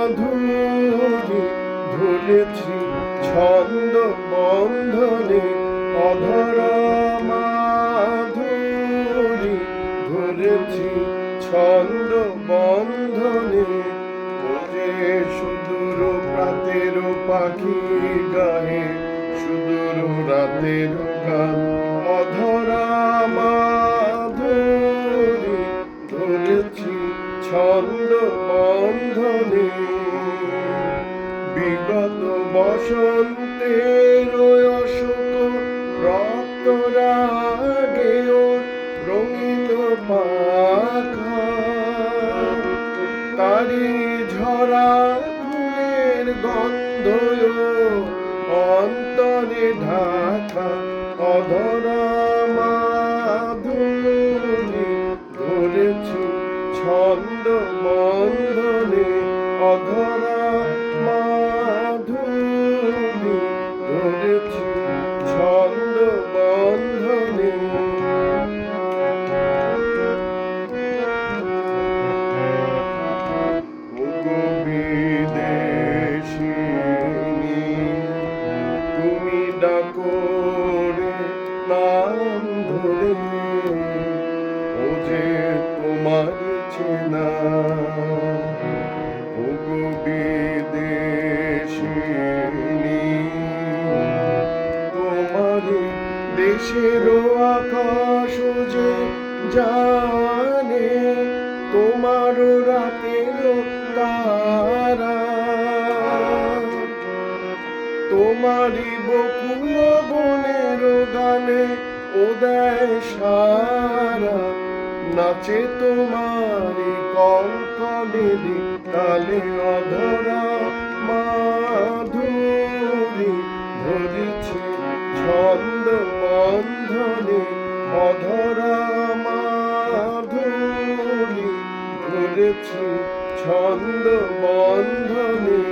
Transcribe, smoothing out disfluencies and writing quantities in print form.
মাধুরী ধরেছি ছন্দ বন্ধনে অধরা মাধুরী ধরেছি ছন্দ বন্ধনে ওরে সুদূর প্রাতের পাখি গায়ে সুদূর রাতের গান অধরা মাধুরী ধরেছি ছন্দ বন্ধনে বিগত বসন্তের অশোক রক্ত রাগে রঙিন পাখা তারি ঝরা ফুলের গন্ধ অন্তরে ঢাকা অধরা মাধুরী ধরেছি ছন্দ বন্ধনে অধরা মাধুরী ধরেছি ছন্দ বন্ধনে বিদেশিনী তুমি ডাকো রে নাম ধরে ও যে তোমার চেনা ওগো বিদেশিনী তোমার দেশের আকাশ যে জানে তোমার রাতের তারা তোমারই বকুল বনের গানে ওদয় সারা নাচে তোমারি কঙ্কনে তালে অধরা মাধুরী ধরেছি ছন্দ বন্ধনে অধরা মাধুরী ধরেছি ছন্দ বন্ধনে